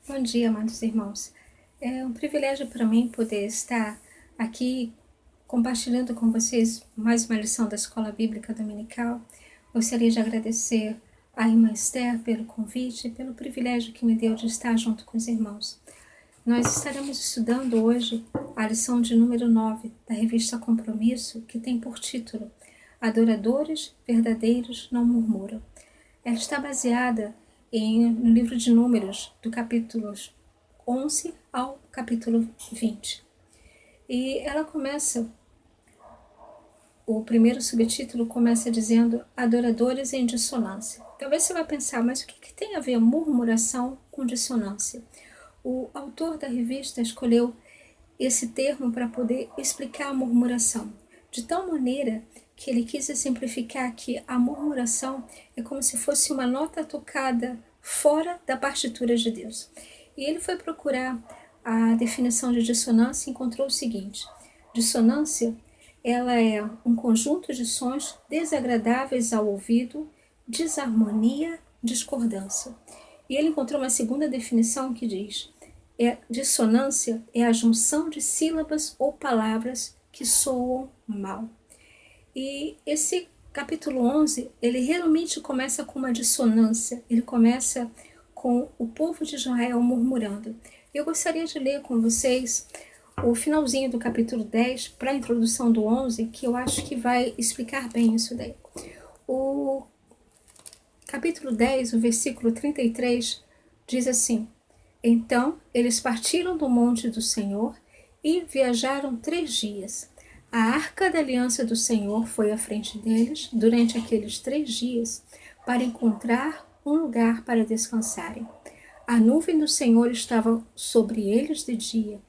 Bom dia, amados irmãos. É um privilégio para mim poder estar aqui compartilhando com vocês mais uma lição da Escola Bíblica Dominical. Gostaria de agradecer à irmã Esther pelo convite e pelo privilégio que me deu de estar junto com os irmãos. Nós estaremos estudando hoje a lição de número 9 da revista Compromisso, que tem por título Adoradores Verdadeiros Não Murmuram. Ela está baseada no livro de Números, do capítulo 11 ao capítulo 20. E ela começa, o primeiro subtítulo começa dizendo Adoradores em dissonância. Talvez você vai pensar, mas o que tem a ver murmuração com dissonância? O autor da revista escolheu esse termo para poder explicar a murmuração, de tal maneira que ele quis simplificar que a murmuração é como se fosse uma nota tocada fora da partitura de Deus. E ele foi procurar a definição de dissonância e encontrou o seguinte: dissonância, ela é um conjunto de sons desagradáveis ao ouvido, desarmonia, discordância. E ele encontrou uma segunda definição que diz: dissonância é a junção de sílabas ou palavras que soam mal. E esse capítulo 11, ele realmente começa com uma dissonância, ele começa com o povo de Israel murmurando. Eu gostaria de ler com vocês o finalzinho do capítulo 10 para a introdução do 11, que eu acho que vai explicar bem isso daí. O capítulo 10, o versículo 33, diz assim: Então eles partiram do monte do Senhor e viajaram 3 dias. A arca da aliança do Senhor foi à frente deles durante aqueles 3 dias para encontrar um lugar para descansarem. A nuvem do Senhor estava sobre eles de dia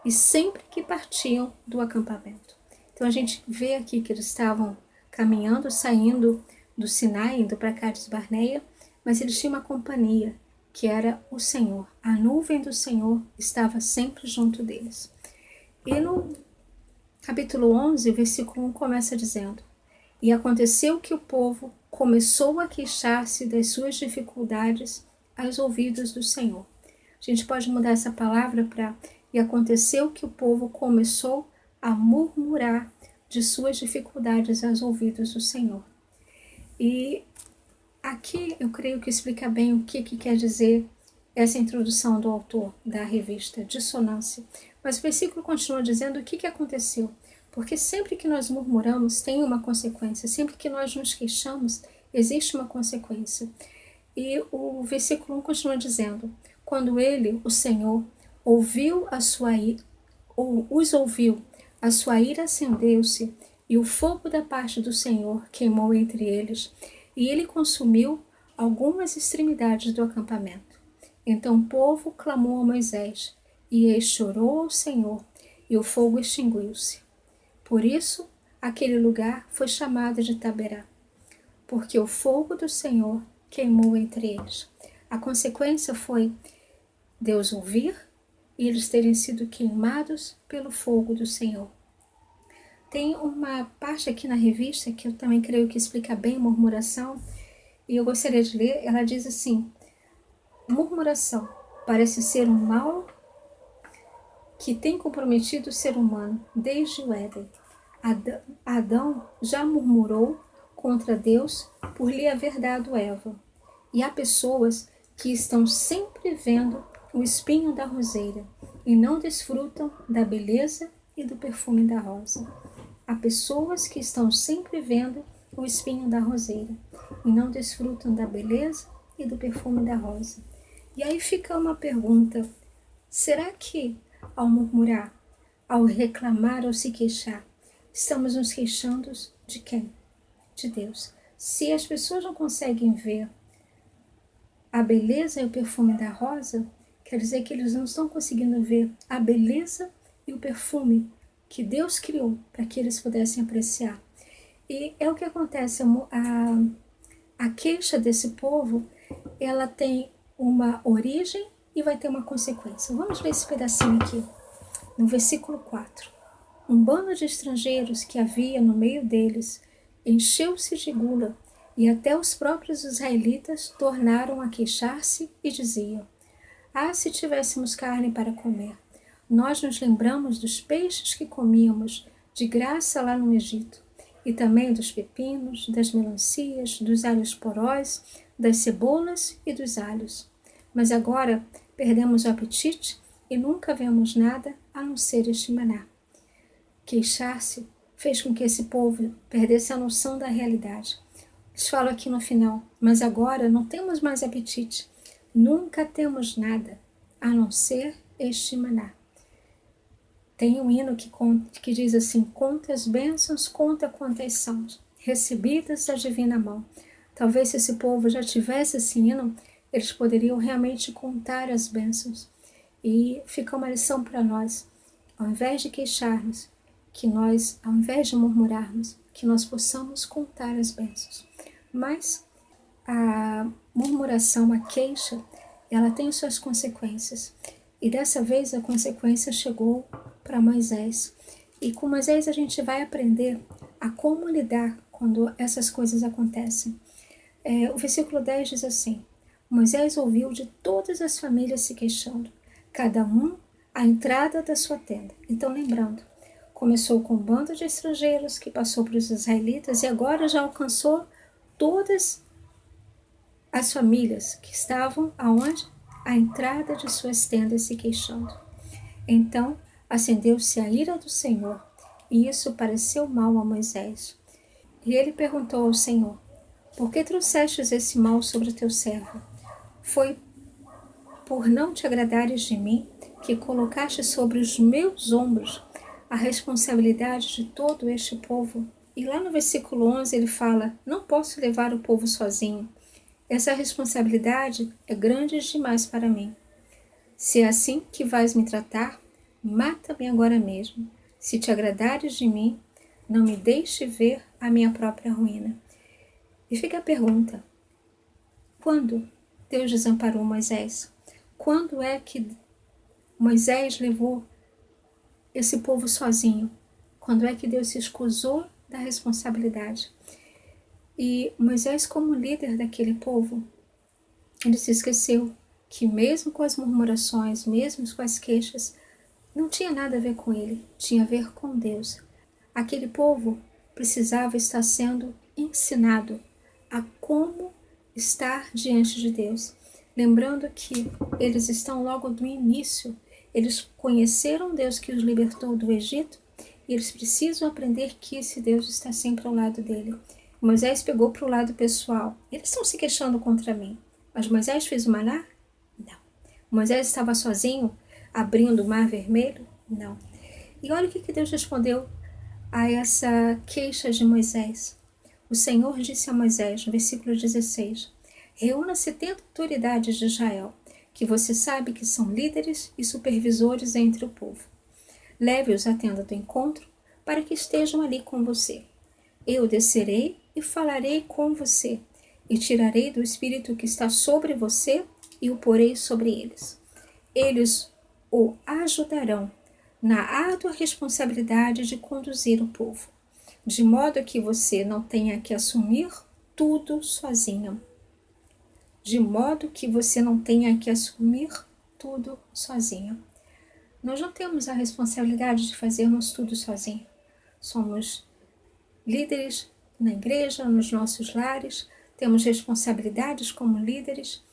e sempre que partiam do acampamento. Então a gente vê aqui que eles estavam caminhando, saindo do Sinai, indo para Cades Barneia, mas eles tinham uma companhia, que era o Senhor. A nuvem do Senhor estava sempre junto deles. E no capítulo 11, versículo 1 começa dizendo: E aconteceu que o povo começou a queixar-se das suas dificuldades aos ouvidos do Senhor. A gente pode mudar essa palavra para: E aconteceu que o povo começou a murmurar de suas dificuldades aos ouvidos do Senhor. E aqui eu creio que explica bem o que quer dizer essa introdução do autor da revista Dissonância. Mas o versículo continua dizendo o que aconteceu. Porque sempre que nós murmuramos tem uma consequência. Sempre que nós nos queixamos, existe uma consequência. E o versículo 1 continua dizendo: Quando ele, o Senhor, ouviu a sua ira, ou os ouviu, a sua ira acendeu-se, e o fogo da parte do Senhor queimou entre eles, e ele consumiu algumas extremidades do acampamento. Então o povo clamou a Moisés, e este chorou ao Senhor, e o fogo extinguiu-se. Por isso, aquele lugar foi chamado de Taberá, porque o fogo do Senhor queimou entre eles. A consequência foi Deus ouvir e eles terem sido queimados pelo fogo do Senhor. Tem uma parte aqui na revista que eu também creio que explica bem murmuração, e eu gostaria de ler. Ela diz assim: murmuração parece ser um mal que tem comprometido o ser humano desde o Éden. Adão já murmurou contra Deus por lhe haver dado Eva. E há pessoas que estão sempre vendo o espinho da roseira e não desfrutam da beleza e do perfume da rosa. Há pessoas que estão sempre vendo o espinho da roseira e não desfrutam da beleza e do perfume da rosa. E aí fica uma pergunta: será que ao murmurar, ao reclamar, ao se queixar, estamos nos queixando de quem? De Deus. Se as pessoas não conseguem ver a beleza e o perfume da rosa, quer dizer que eles não estão conseguindo ver a beleza e o perfume que Deus criou para que eles pudessem apreciar. E é o que acontece. A queixa desse povo, ela tem uma origem e vai ter uma consequência. Vamos ver esse pedacinho aqui, no versículo 4. Um bando de estrangeiros que havia no meio deles encheu-se de gula, e até os próprios israelitas tornaram a queixar-se e diziam: Ah, se tivéssemos carne para comer! Nós nos lembramos dos peixes que comíamos de graça lá no Egito, e também dos pepinos, das melancias, dos alhos porós, das cebolas e dos alhos. Mas agora perdemos o apetite e nunca vemos nada a não ser este maná. Queixar-se fez com que esse povo perdesse a noção da realidade. Eles falam aqui no final, mas agora não temos mais apetite, nunca temos nada a não ser este maná. Tem um hino que diz assim: conta as bênçãos, conta quantas são recebidas da divina mão. Talvez se esse povo já tivesse esse hino, eles poderiam realmente contar as bênçãos. E fica uma lição para nós, ao invés de queixarmos, que nós, ao invés de murmurarmos, que nós possamos contar as bênçãos. Mas a murmuração, a queixa, ela tem suas consequências. E dessa vez a consequência chegou para Moisés. E com Moisés a gente vai aprender a como lidar quando essas coisas acontecem. O versículo 10 diz assim: Moisés ouviu de todas as famílias se queixando, cada um à entrada da sua tenda. Então, lembrando, começou com um bando de estrangeiros que passou para os israelitas e agora já alcançou todas as famílias que estavam aonde? À entrada de suas tendas se queixando. Então, acendeu-se a ira do Senhor, e isso pareceu mal a Moisés. E ele perguntou ao Senhor: por que trouxestes esse mal sobre o teu servo? Foi por não te agradares de mim que colocaste sobre os meus ombros a responsabilidade de todo este povo? E lá no versículo 11 ele fala: não posso levar o povo sozinho. Essa responsabilidade é grande demais para mim. Se é assim que vais me tratar, mata-me agora mesmo. Se te agradares de mim, não me deixe ver a minha própria ruína. E fica a pergunta: quando Deus desamparou Moisés? Quando é que Moisés levou esse povo sozinho? Quando é que Deus se escusou da responsabilidade? E Moisés, como líder daquele povo, ele se esqueceu que mesmo com as murmurações, mesmo com as queixas, não tinha nada a ver com ele, tinha a ver com Deus. Aquele povo precisava estar sendo ensinado a como estar diante de Deus. Lembrando que eles estão logo do início, eles conheceram Deus que os libertou do Egito e eles precisam aprender que esse Deus está sempre ao lado dele. Moisés pegou para o lado pessoal. Eles estão se queixando contra mim. Mas Moisés fez o maná? Não. Moisés estava sozinho abrindo o mar vermelho? Não. E olha o que Deus respondeu a essa queixa de Moisés. O Senhor disse a Moisés, no versículo 16: reúna 70 autoridades de Israel, que você sabe que são líderes e supervisores entre o povo. Leve-os à tenda do encontro para que estejam ali com você. Eu descerei e falarei com você, e tirarei do espírito que está sobre você e o porei sobre eles. Eles o ajudarão na árdua responsabilidade de conduzir o povo, de modo que você não tenha que assumir tudo sozinho. De modo que você não tenha que assumir tudo sozinho. Nós não temos a responsabilidade de fazermos tudo sozinho. Somos líderes na igreja, nos nossos lares, temos responsabilidades como líderes,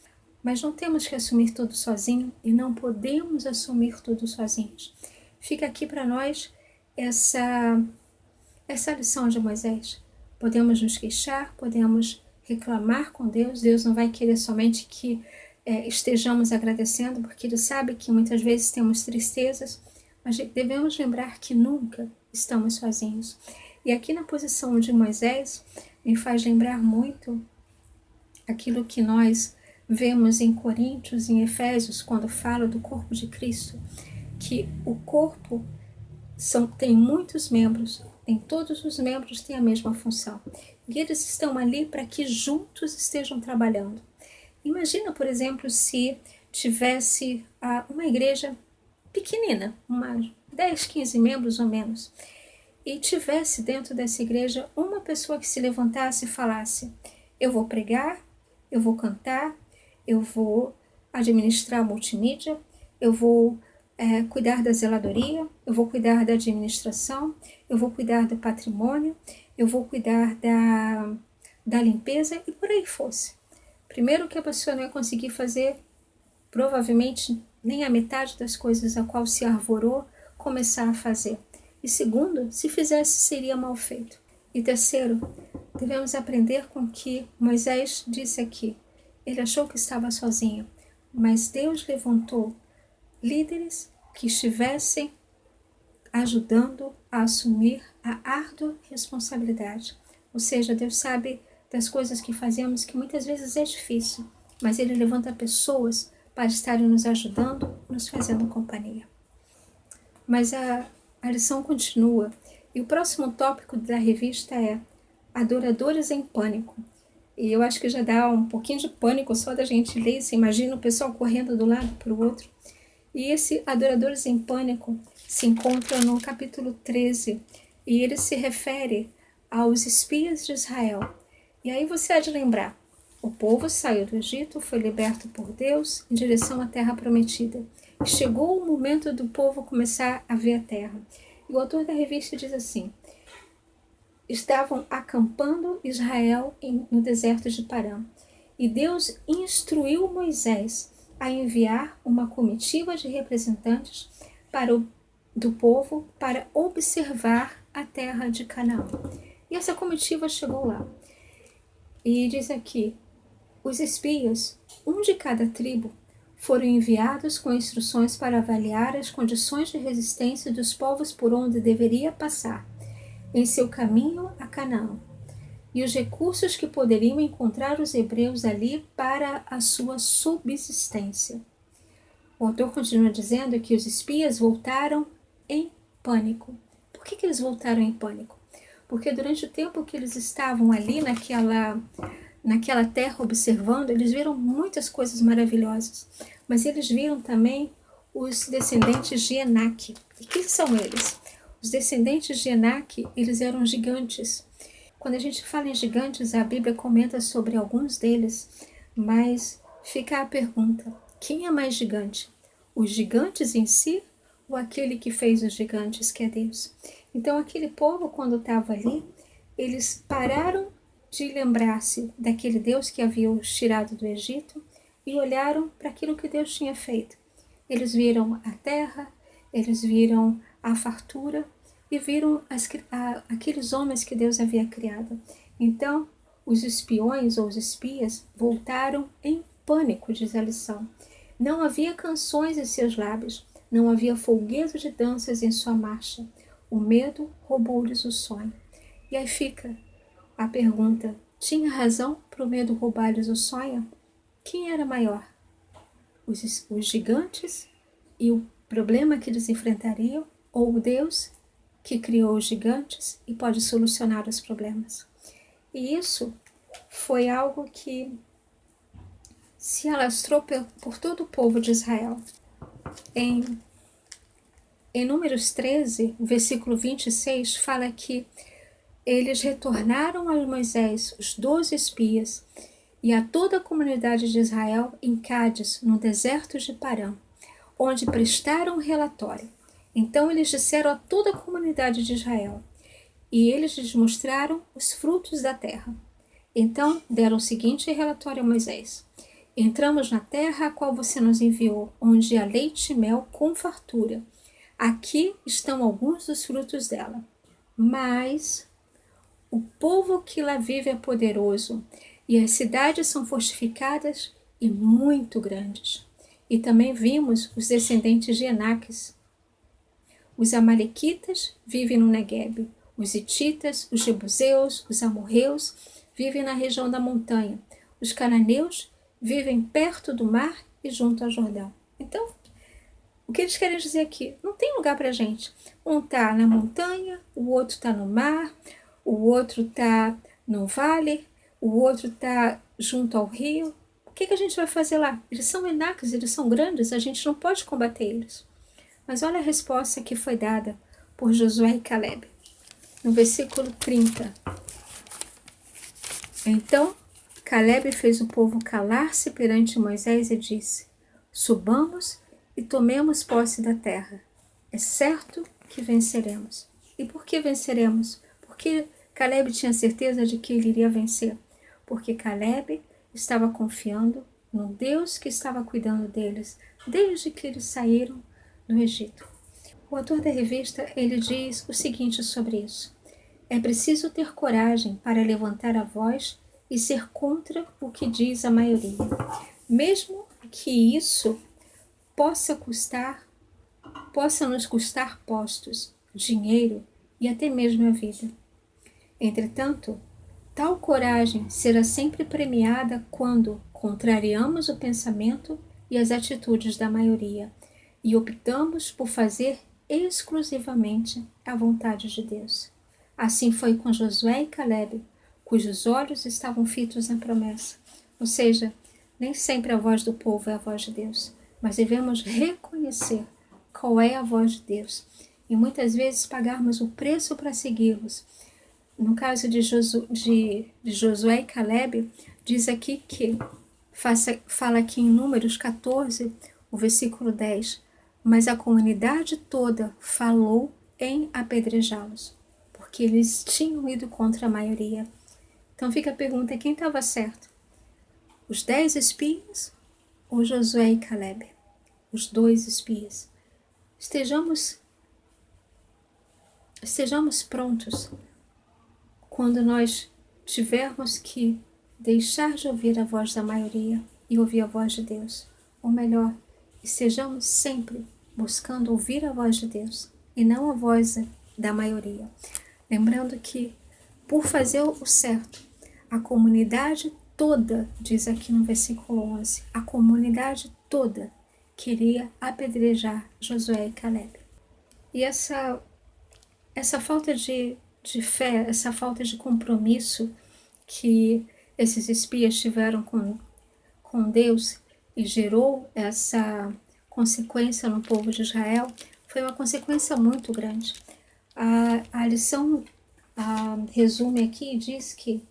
mas não temos que assumir tudo sozinho e não podemos assumir tudo sozinhos. Fica aqui para nós essa lição de Moisés. Podemos nos queixar, podemos reclamar com Deus. Deus não vai querer somente que estejamos agradecendo, porque Ele sabe que muitas vezes temos tristezas, mas devemos lembrar que nunca estamos sozinhos. E aqui na posição de Moisés, me faz lembrar muito aquilo que nós vemos em Coríntios, em Efésios, quando fala do corpo de Cristo, que o corpo tem muitos membros, nem todos os membros têm a mesma função. E eles estão ali para que juntos estejam trabalhando. Imagina, por exemplo, se tivesse uma igreja pequenina, 10, 15 membros ou menos, e tivesse dentro dessa igreja uma pessoa que se levantasse e falasse: eu vou pregar, eu vou cantar, eu vou administrar a multimídia, eu vou cuidar da zeladoria, eu vou cuidar da administração, eu vou cuidar do patrimônio, eu vou cuidar da limpeza e por aí fosse. Primeiro que a pessoa não ia conseguir fazer, provavelmente, nem a metade das coisas a qual se arvorou começar a fazer. E segundo, se fizesse, seria mal feito. E terceiro, devemos aprender com o que Moisés disse aqui. Ele achou que estava sozinho, mas Deus levantou líderes que estivessem ajudando a assumir a árdua responsabilidade. Ou seja, Deus sabe das coisas que fazemos que muitas vezes é difícil, mas Ele levanta pessoas para estarem nos ajudando, nos fazendo companhia. Mas a lição continua, e o próximo tópico da revista é Adoradores em Pânico. E eu acho que já dá um pouquinho de pânico só da gente ler, você imagina o pessoal correndo do lado para o outro. E esse Adoradores em Pânico se encontra no capítulo 13, e ele se refere aos espias de Israel. E aí você há de lembrar, o povo saiu do Egito, foi liberto por Deus em direção à terra prometida. E chegou o momento do povo começar a ver a terra. E o autor da revista diz assim: estavam acampando Israel no deserto de Parã. E Deus instruiu Moisés a enviar uma comitiva de representantes do povo para observar a terra de Canaã. E essa comitiva chegou lá. E diz aqui, os espias, um de cada tribo, foram enviados com instruções para avaliar as condições de resistência dos povos por onde deveria passar, em seu caminho a Canaã, e os recursos que poderiam encontrar os hebreus ali para a sua subsistência. O autor continua dizendo que os espias voltaram em pânico. Por que eles voltaram em pânico? Porque durante o tempo que eles estavam ali naquela terra observando, eles viram muitas coisas maravilhosas, mas eles viram também os descendentes de Enaque. E quem são eles? Os descendentes de Enaque, eles eram gigantes. Quando a gente fala em gigantes, a Bíblia comenta sobre alguns deles, mas fica a pergunta, quem é mais gigante? Os gigantes em si ou aquele que fez os gigantes, que é Deus? Então aquele povo, quando estava ali, eles pararam de lembrar-se daquele Deus que havia os tirado do Egito e olharam para aquilo que Deus tinha feito. Eles viram a terra, eles viram a fartura e viram aqueles homens que Deus havia criado. Então, os espiões ou os espias voltaram em pânico, diz a lição. Não havia canções em seus lábios, não havia folguedo de danças em sua marcha. O medo roubou-lhes o sonho. E aí fica a pergunta, tinha razão para o medo roubar-lhes o sonho? Quem era maior? Os gigantes e o problema que eles enfrentariam, ou o Deus que criou os gigantes e pode solucionar os problemas? E isso foi algo que se alastrou por todo o povo de Israel. Em Números 13, versículo 26, fala que eles retornaram a Moisés, os 12 espias, e a toda a comunidade de Israel em Cádiz, no deserto de Parã, onde prestaram relatório. Então eles disseram a toda a comunidade de Israel, e eles lhes mostraram os frutos da terra. Então deram o seguinte relatório a Moisés: entramos na terra a qual você nos enviou, onde há leite e mel com fartura. Aqui estão alguns dos frutos dela. Mas o povo que lá vive é poderoso, e as cidades são fortificadas e muito grandes. E também vimos os descendentes de Enaques. Os amalequitas vivem no Neguebe, os hititas, os jebuseus, os amorreus vivem na região da montanha, os cananeus vivem perto do mar e junto ao Jordão. Então, o que eles querem dizer aqui? Não tem lugar para a gente. Um está na montanha, o outro está no mar, o outro está no vale, o outro está junto ao rio. O que a gente vai fazer lá? Eles são enaques, eles são grandes, a gente não pode combater eles. Mas olha a resposta que foi dada por Josué e Caleb. No versículo 30. Então, Caleb fez o povo calar-se perante Moisés e disse: Subamos e tomemos posse da terra. É certo que venceremos. E por que venceremos? Porque Caleb tinha certeza de que ele iria vencer. Porque Caleb estava confiando no Deus que estava cuidando deles desde que eles saíram do Egito. O autor da revista, ele diz o seguinte sobre isso: é preciso ter coragem para levantar a voz e ser contra o que diz a maioria, mesmo que isso possa nos custar postos, dinheiro e até mesmo a vida. Entretanto, tal coragem será sempre premiada quando contrariamos o pensamento e as atitudes da maioria e optamos por fazer exclusivamente a vontade de Deus. Assim foi com Josué e Caleb, cujos olhos estavam fitos na promessa. Ou seja, nem sempre a voz do povo é a voz de Deus, mas devemos reconhecer qual é a voz de Deus e muitas vezes pagarmos o preço para segui-los. No caso de Josué e Caleb, diz aqui que, fala aqui em Números 14, o versículo 10, mas a comunidade toda falou em apedrejá-los, porque eles tinham ido contra a maioria. Então fica a pergunta, quem estava certo? Os 10 espias ou Josué e Caleb? Os 2 espias. Estejamos prontos quando nós tivermos que deixar de ouvir a voz da maioria e ouvir a voz de Deus. Ou melhor, estejamos sempre buscando ouvir a voz de Deus e não a voz da maioria. Lembrando que, por fazer o certo, a comunidade toda, diz aqui no versículo 11, a comunidade toda queria apedrejar Josué e Caleb. E essa falta de fé, essa falta de compromisso que esses espias tiveram com Deus e gerou essa consequência no povo de Israel, foi uma consequência muito grande. A lição resume aqui e diz que,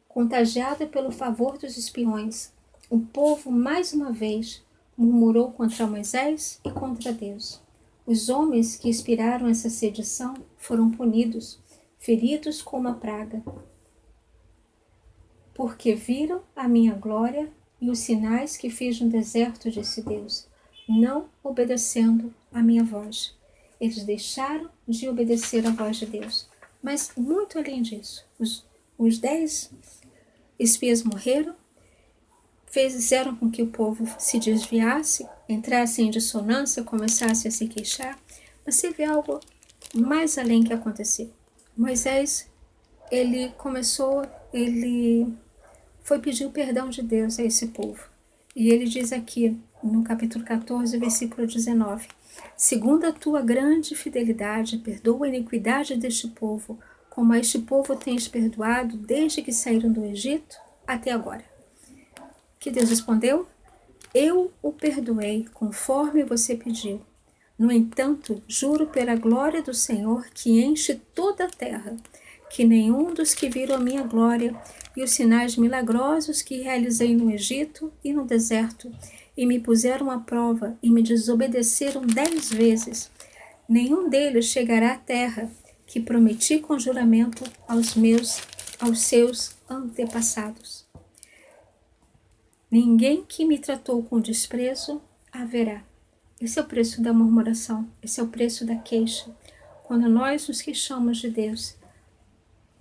contagiada pelo favor dos espiões, o povo mais uma vez murmurou contra Moisés e contra Deus. Os homens que inspiraram essa sedição foram punidos, feridos com uma praga, porque viram a minha glória e os sinais que fiz no deserto, disse Deus, não obedecendo a minha voz. Eles deixaram de obedecer a voz de Deus. Mas muito além disso, os 10 espias morreram, fizeram com que o povo se desviasse, entrasse em dissonância, começasse a se queixar. Mas teve algo mais além que aconteceu. Moisés, ele foi pedir o perdão de Deus a esse povo. E ele diz aqui, no capítulo 14, versículo 19, segundo a tua grande fidelidade, perdoa a iniquidade deste povo, como a este povo tens perdoado desde que saíram do Egito até agora. Que Deus respondeu? Eu o perdoei, conforme você pediu. No entanto, juro pela glória do Senhor que enche toda a terra, que nenhum dos que viram a minha glória e os sinais milagrosos que realizei no Egito e no deserto, e me puseram à prova e me desobedeceram 10 vezes, nenhum deles chegará à terra que prometi com juramento aos seus antepassados. Ninguém que me tratou com desprezo haverá. Esse é o preço da murmuração, esse é o preço da queixa. Quando nós nos queixamos de Deus,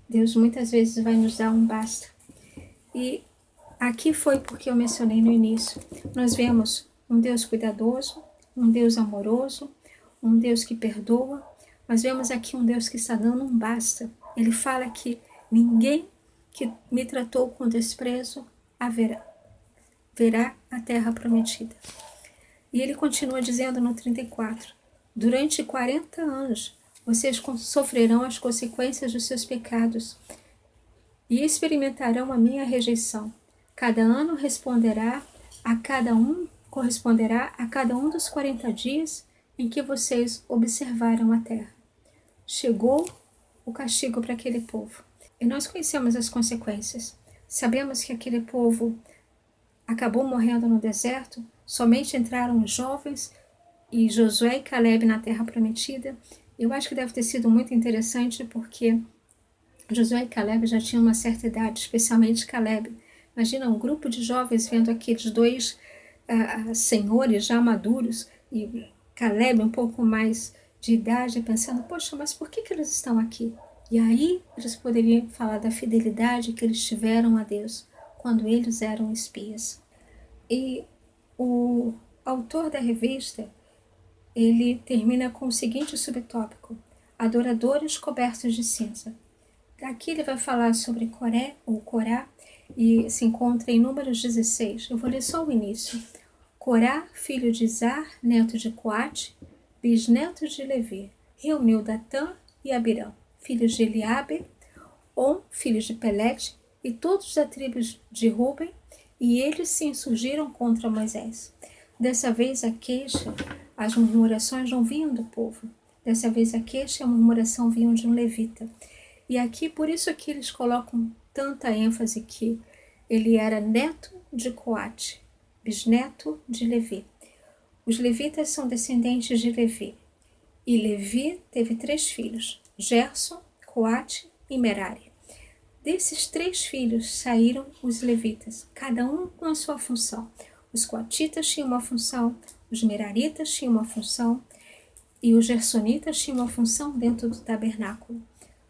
Deus muitas vezes vai nos dar um basta. E aqui foi porque eu mencionei no início. Nós vemos um Deus cuidadoso, um Deus amoroso, um Deus que perdoa, mas vemos aqui um Deus que está dando um basta. Ele fala que ninguém que me tratou com desprezo verá a terra prometida. E ele continua dizendo no 34, durante 40 anos vocês sofrerão as consequências dos seus pecados e experimentarão a minha rejeição. Cada ano corresponderá a cada um dos 40 dias em que vocês observaram a terra. Chegou o castigo para aquele povo. E nós conhecemos as consequências. Sabemos que aquele povo acabou morrendo no deserto, somente entraram os jovens e Josué e Caleb na terra prometida. Eu acho que deve ter sido muito interessante porque Josué e Caleb já tinham uma certa idade, especialmente Caleb. Imagina um grupo de jovens vendo aqueles dois senhores já maduros e Caleb um pouco mais de idade, pensando, poxa, mas por que eles estão aqui? E aí eles poderiam falar da fidelidade que eles tiveram a Deus quando eles eram espias. E o autor da revista, ele termina com o seguinte subtópico: adoradores cobertos de cinza. Aqui ele vai falar sobre Coré ou Corá e se encontra em Números 16. Eu vou ler só o início. Corá, filho de Zar, neto de Coate, bisneto de Levi, reuniu Datã e Abirão, filhos de Eliabe, On, filhos de Pelete, e todos da tribo de Ruben, e eles se insurgiram contra Moisés. Dessa vez a queixa, as murmurações não vinham do povo. Dessa vez a queixa e a murmuração vinham de um levita. E aqui, por isso que eles colocam tanta ênfase que ele era neto de Coate, bisneto de Levi. Os levitas são descendentes de Levi. E Levi teve 3 filhos, Gerson, Coate e Merari. Desses 3 filhos saíram os levitas, cada um com a sua função. Os coatitas tinham uma função, os meraritas tinham uma função e os gersonitas tinham uma função dentro do tabernáculo.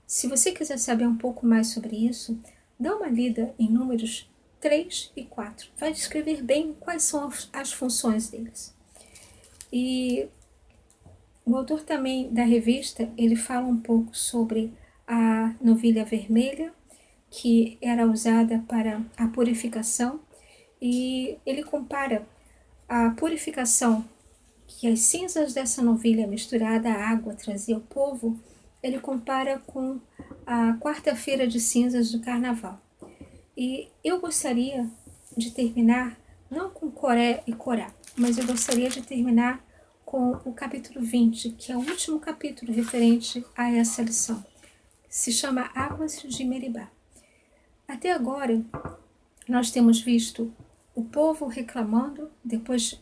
Se você quiser saber um pouco mais sobre isso, dá uma lida em Números 3 e 4. Vai descrever bem quais são as funções deles. E o autor também da revista, ele fala um pouco sobre a novilha vermelha, que era usada para a purificação, e ele compara a purificação que as cinzas dessa novilha misturada à água trazia ao povo, ele compara com a quarta-feira de cinzas do carnaval. E eu gostaria de terminar, não com Coré e Corá, mas eu gostaria de terminar com o capítulo 20, que é o último capítulo referente a essa lição. Se chama Águas de Meribá. Até agora, nós temos visto o povo reclamando, depois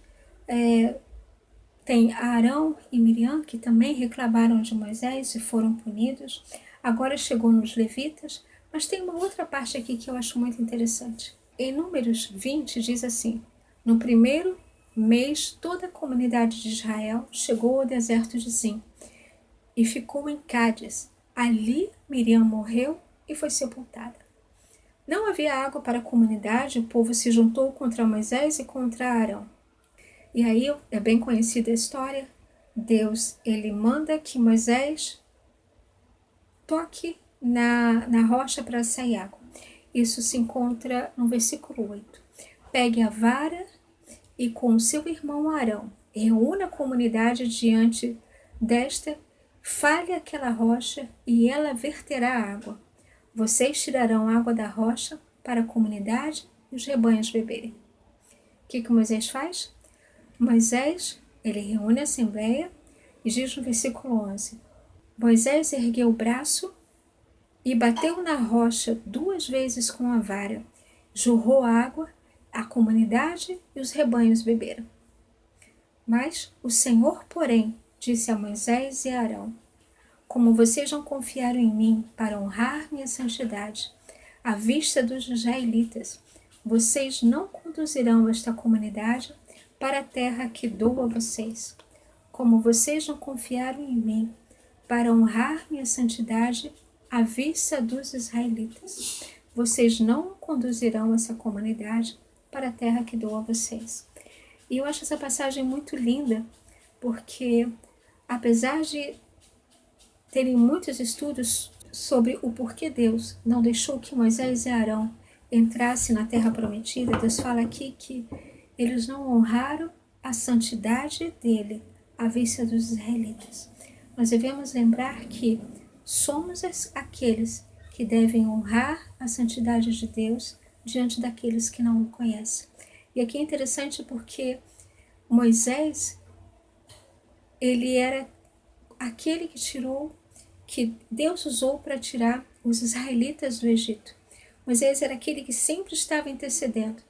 tem Arão e Miriam, que também reclamaram de Moisés e foram punidos. Agora chegou nos levitas, mas tem uma outra parte aqui que eu acho muito interessante. Em Números 20 diz assim: no primeiro mês toda a comunidade de Israel chegou ao deserto de Zim e ficou em Cádiz. Ali Miriam morreu e foi sepultada. Não havia água para a comunidade, o povo se juntou contra Moisés e contra Arão. E aí é bem conhecida a história. Deus, ele manda que Moisés toque na rocha para sair água. Isso se encontra no versículo 8. Pegue a vara e com seu irmão Arão, reúna a comunidade diante desta, fale aquela rocha e ela verterá água. Vocês tirarão água da rocha para a comunidade e os rebanhos beberem. O que Moisés faz? Moisés, ele reúne a assembleia e diz no versículo 11: Moisés ergueu o braço e bateu na rocha 2 vezes com a vara, jorrou água, a comunidade e os rebanhos beberam. Mas o Senhor, porém, disse a Moisés e a Arão: como vocês não confiaram em mim para honrar minha santidade, à vista dos israelitas, vocês não conduzirão esta comunidade para a terra que dou a vocês. Como vocês não confiaram em mim para honrar minha santidade à vista dos israelitas, vocês não conduzirão essa comunidade para a terra que dou a vocês. E eu acho essa passagem muito linda, porque apesar de terem muitos estudos sobre o porquê Deus não deixou que Moisés e Arão entrassem na terra prometida, Deus fala aqui que eles não honraram a santidade dele à vista dos israelitas. Nós devemos lembrar que somos aqueles que devem honrar a santidade de Deus diante daqueles que não o conhecem. E aqui é interessante porque Moisés, ele era aquele que Deus usou para tirar os israelitas do Egito. Moisés era aquele que sempre estava intercedendo.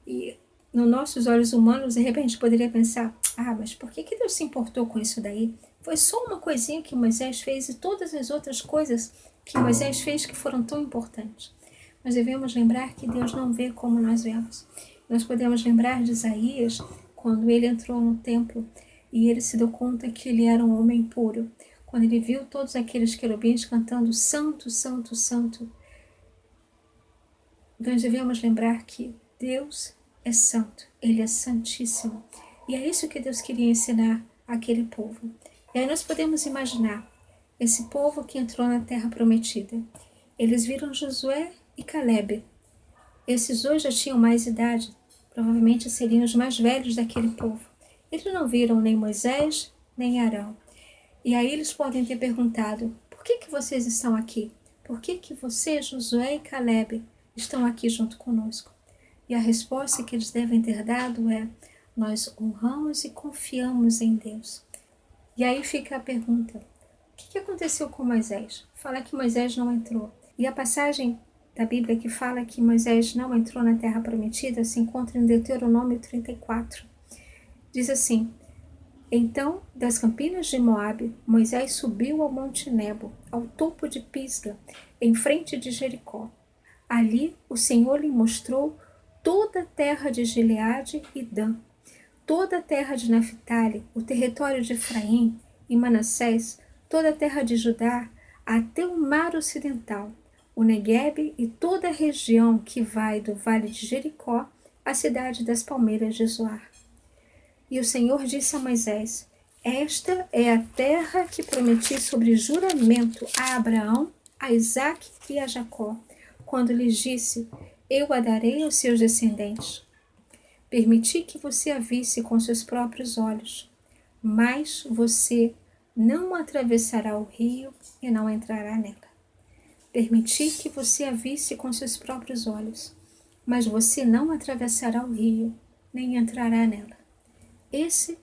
E nos nossos olhos humanos, de repente poderia pensar, mas por que Deus se importou com isso daí? Foi só uma coisinha que Moisés fez e todas as outras coisas que Moisés fez que foram tão importantes. Mas devemos lembrar que Deus não vê como nós vemos. Nós podemos lembrar de Isaías, quando ele entrou no templo e ele se deu conta que ele era um homem puro. Quando ele viu todos aqueles querubins cantando Santo, Santo, Santo, nós devemos lembrar que Deus é santo, Ele é santíssimo. E é isso que Deus queria ensinar àquele povo. E aí nós podemos imaginar esse povo que entrou na terra prometida. Eles viram Josué e Calebe. Esses dois já tinham mais idade, provavelmente seriam os mais velhos daquele povo. Eles não viram nem Moisés, nem Arão. E aí eles podem ter perguntado, por que vocês estão aqui? Por que você, Josué e Calebe, estão aqui junto conosco? E a resposta que eles devem ter dado é, nós honramos e confiamos em Deus. E aí fica a pergunta, o que aconteceu com Moisés? Fala que Moisés não entrou. E a passagem da Bíblia que fala que Moisés não entrou na terra prometida se encontra em Deuteronômio 34. Diz assim, então, das campinas de Moabe, Moisés subiu ao monte Nebo, ao topo de Pisga, em frente de Jericó. Ali o Senhor lhe mostrou toda a terra de Gileade e Dan, toda a terra de Naphtali, o território de Efraim e Manassés, toda a terra de Judá, até o mar ocidental, o Neguebe e toda a região que vai do vale de Jericó à cidade das palmeiras de Zoar. E o Senhor disse a Moisés, esta é a terra que prometi sobre juramento a Abraão, a Isaque e a Jacó, quando lhes disse, eu a darei aos seus descendentes. Permiti que você a visse com seus próprios olhos, mas você não atravessará o rio e não entrará nela. Permiti que você a visse com seus próprios olhos, mas você não atravessará o rio, nem entrará nela. Esse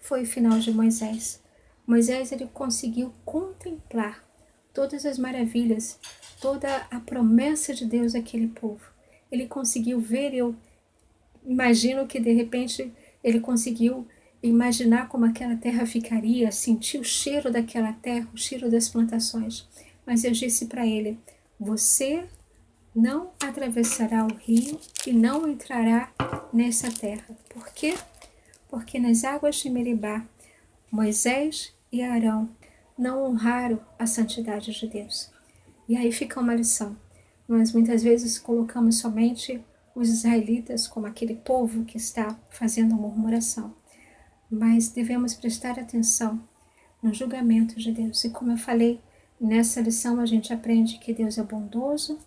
foi o final de Moisés. Moisés ele conseguiu contemplar todas as maravilhas, toda a promessa de Deus àquele povo. Ele conseguiu ver, eu imagino que de repente ele conseguiu imaginar como aquela terra ficaria, sentir o cheiro daquela terra, o cheiro das plantações. Mas eu disse para ele, você não atravessará o rio e não entrará nessa terra. Por quê? Porque nas águas de Meribá, Moisés e Arão não honraram a santidade de Deus. E aí fica uma lição. Nós muitas vezes colocamos somente os israelitas como aquele povo que está fazendo murmuração. Mas devemos prestar atenção no julgamento de Deus. E como eu falei, nessa lição a gente aprende que Deus é bondoso,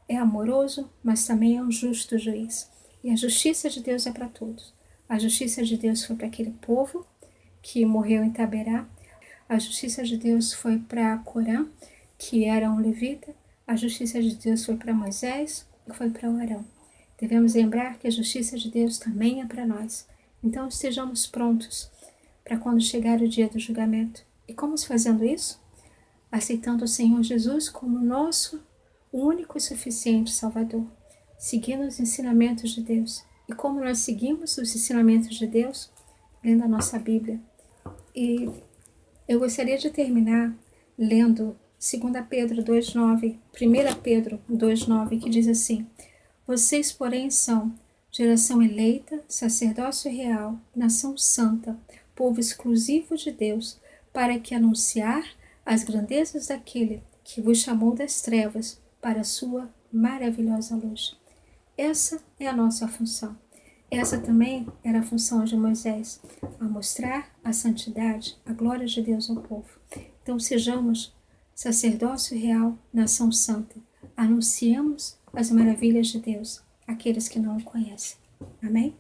é amoroso, mas também é um justo juiz. E a justiça de Deus é para todos. A justiça de Deus foi para aquele povo que morreu em Taberá. A justiça de Deus foi para Corã, que era um levita. A justiça de Deus foi para Moisés e foi para Arão. Devemos lembrar que a justiça de Deus também é para nós. Então estejamos prontos para quando chegar o dia do julgamento. E como fazendo isso? Aceitando o Senhor Jesus como nosso único e suficiente Salvador, seguindo os ensinamentos de Deus. E como nós seguimos os ensinamentos de Deus? Lendo a nossa Bíblia. E eu gostaria de terminar lendo 2 Pedro 2,9, 1 Pedro 2,9, que diz assim, vocês, porém, são geração eleita, sacerdócio real, nação santa, povo exclusivo de Deus, para que anunciar as grandezas daquele que vos chamou das trevas para a sua maravilhosa luz. Essa é a nossa função. Essa também era a função de Moisés, a mostrar a santidade, a glória de Deus ao povo. Então sejamos sacerdócio real, nação santa. Anunciemos as maravilhas de Deus àqueles que não o conhecem. Amém?